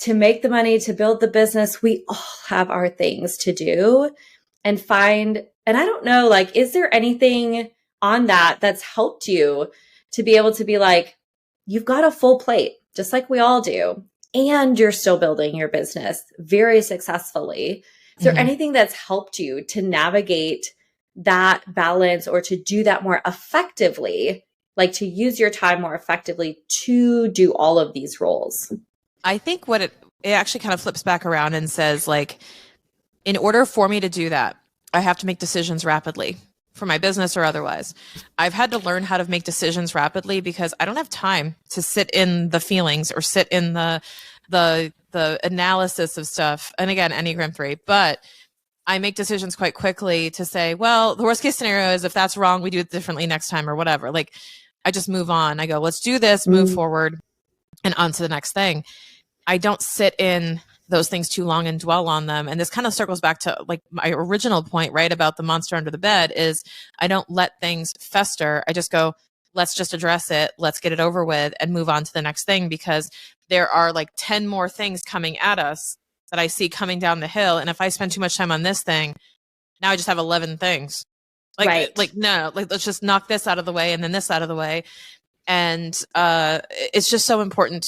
S1: to make the money, to build the business. We all have our things to do and and I don't know, like, is there anything on that that's helped you to be able to be like, you've got a full plate, just like we all do, and you're still building your business very successfully. Is there
S2: Mm-hmm.
S1: anything that's helped you to navigate that balance or to do that more effectively like to use your time more effectively to do all of these roles?
S2: I think what it actually kind of flips back around and says, like, in order for me to do that, I have to make decisions rapidly for my business or otherwise. I've had to learn how to make decisions rapidly because I don't have time to sit in the feelings or sit in the analysis of stuff. And again, Enneagram 3, but I make decisions quite quickly to say, well, the worst case scenario is if that's wrong, we do it differently next time or whatever. Like, I just move on. I go, let's do this, move forward, and on to the next thing. I don't sit in those things too long and dwell on them. And this kind of circles back to like my original point, right, about the monster under the bed is I don't let things fester. I just go, let's just address it. Let's get it over with and move on to the next thing, because there are like 10 more things coming at us that I see coming down the hill. And if I spend too much time on this thing, now I just have 11 things. Like,
S1: right.
S2: Like, no, like, let's just knock this out of the way and then this out of the way. And it's just so important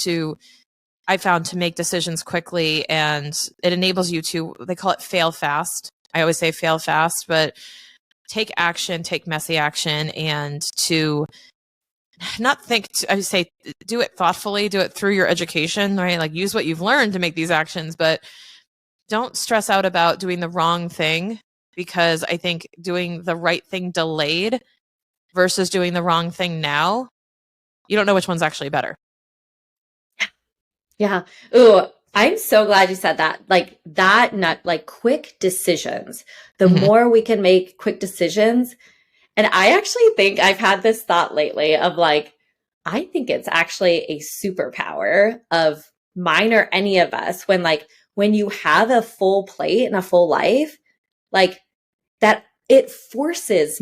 S2: I found, to make decisions quickly, and it enables you to, they call it fail fast. I always say fail fast, but take action, take messy action, and to not think, I say, do it thoughtfully, do it through your education, right? Like, use what you've learned to make these actions, but don't stress out about doing the wrong thing, because I think doing the right thing delayed versus doing the wrong thing now, you don't know which one's actually better.
S1: Yeah. Ooh, I'm so glad you said that. Like that, not like quick decisions. The more we can make quick decisions. And I actually think I've had this thought lately of like, I think it's actually a superpower of mine or any of us when you have a full plate and a full life, like that it forces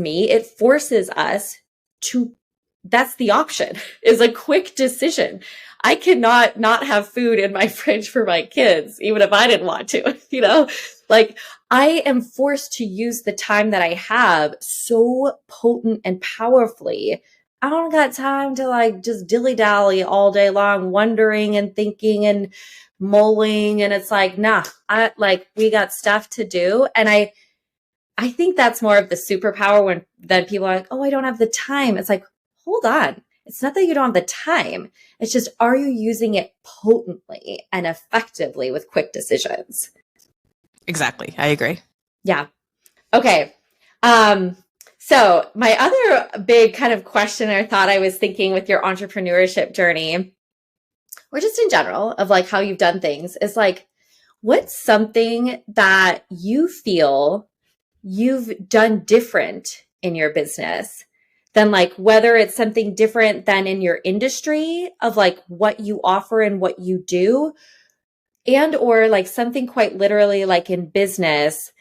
S1: us to, that's the option, is a quick decision. I cannot not have food in my fridge for my kids, even if I didn't want to, like I am forced to use the time that I have so potent and powerfully. I don't got time to like just dilly dally all day long, wondering and thinking and mulling. And it's like, nah, we got stuff to do. And I think that's more of the superpower then people are like, oh, I don't have the time. It's like, hold on. It's not that you don't have the time. It's just, are you using it potently and effectively with quick decisions?
S2: Exactly. I agree.
S1: Yeah. Okay. So my other big kind of question or thought I was thinking with your entrepreneurship journey, or just in general of like how you've done things, is like, what's something that you feel you've done different in your business than like whether it's something different than in your industry of like what you offer and what you do, and or like something quite literally like in business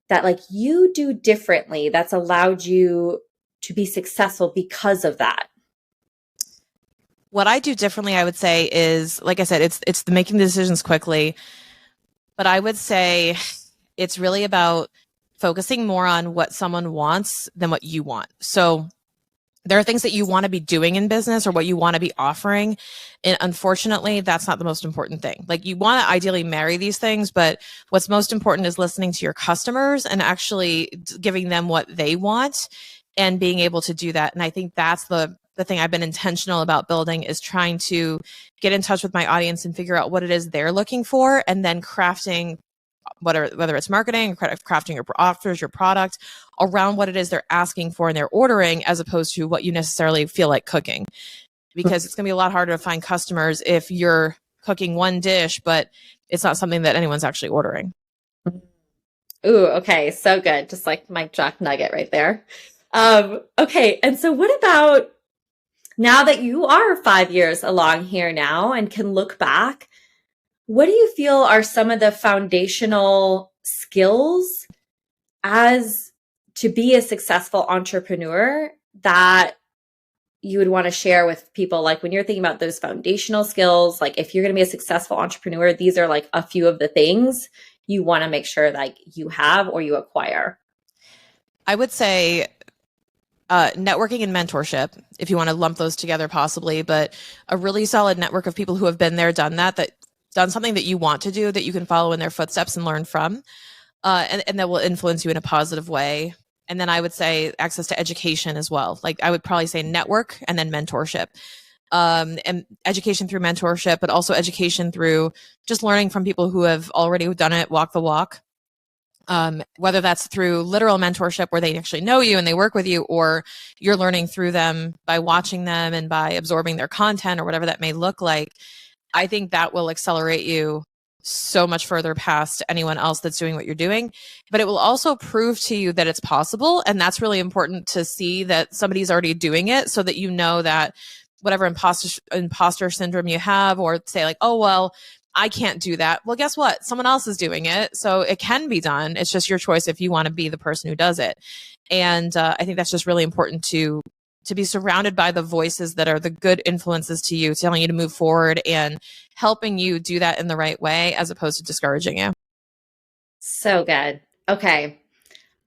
S1: that like you do differently that's allowed you to be successful because of that?
S2: What I do differently, I would say, is, like I said, it's the making the decisions quickly, but I would say it's really about focusing more on what someone wants than what you want. So there are things that you want to be doing in business or what you want to be offering. And unfortunately, that's not the most important thing. Like, you want to ideally marry these things, but what's most important is listening to your customers and actually giving them what they want and being able to do that. And I think that's the thing I've been intentional about building, is trying to get in touch with my audience and figure out what it is they're looking for, and then crafting whether it's marketing, crafting your offers, your product around what it is they're asking for and they're ordering, as opposed to what you necessarily feel like cooking. Because it's going to be a lot harder to find customers if you're cooking one dish, but it's not something that anyone's actually ordering.
S1: Ooh, okay. So good. Just like my Jack nugget right there. Okay. And so what about now that you are 5 years along here now and can look back, what do you feel are some of the foundational skills as to be a successful entrepreneur that you would want to share with people? Like, when you're thinking about those foundational skills, like if you're going to be a successful entrepreneur, these are like a few of the things you want to make sure like you have or you acquire.
S2: I would say networking and mentorship, if you want to lump those together possibly, but a really solid network of people who have been there, done done something that you want to do, that you can follow in their footsteps and learn from, and that will influence you in a positive way. And then I would say access to education as well. Like I would probably say network and then mentorship. And education through mentorship, but also education through just learning from people who have already done it, walk the walk. Whether that's through literal mentorship where they actually know you and they work with you, or you're learning through them by watching them and by absorbing their content or whatever that may look like. I think that will accelerate you so much further past anyone else that's doing what you're doing. But it will also prove to you that it's possible. And that's really important to see that somebody's already doing it, so that you know that whatever imposter syndrome you have, or say like, oh, well, I can't do that. Well, guess what? Someone else is doing it. So it can be done. It's just your choice if you want to be the person who does it. And I think that's just really important to be surrounded by the voices that are the good influences to you, telling you to move forward and helping you do that in the right way, as opposed to discouraging you.
S1: So good. Okay.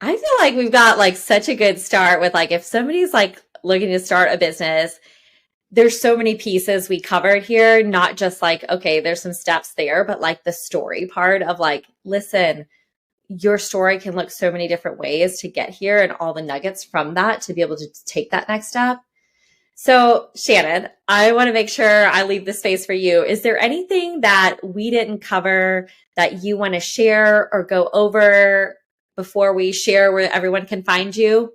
S1: I feel like we've got like such a good start with like, if somebody's like looking to start a business, there's so many pieces we covered here, not just like, okay, there's some steps there, but like the story part of like, listen, your story can look so many different ways to get here, and all the nuggets from that to be able to take that next step. So Shannon, I want to make sure I leave the space for you. Is there anything that we didn't cover that you want to share or go over before we share where everyone can find you?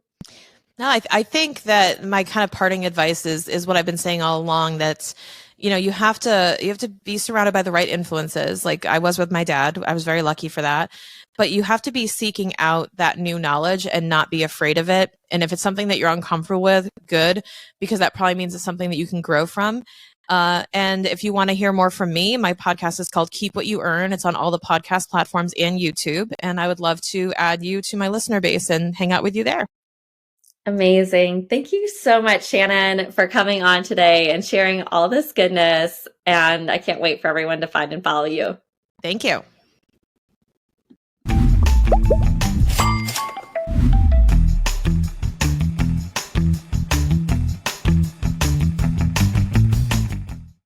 S2: No, I think that my kind of parting advice is what I've been saying all along. That's, you have to be surrounded by the right influences. Like I was with my dad. I was very lucky for that. But you have to be seeking out that new knowledge and not be afraid of it. And if it's something that you're uncomfortable with, good, because that probably means it's something that you can grow from. And if you want to hear more from me, my podcast is called Keep What You Earn. It's on all the podcast platforms and YouTube. And I would love to add you to my listener base and hang out with you there.
S1: Amazing. Thank you so much, Shannon, for coming on today and sharing all this goodness. And I can't wait for everyone to find and follow you.
S2: Thank you.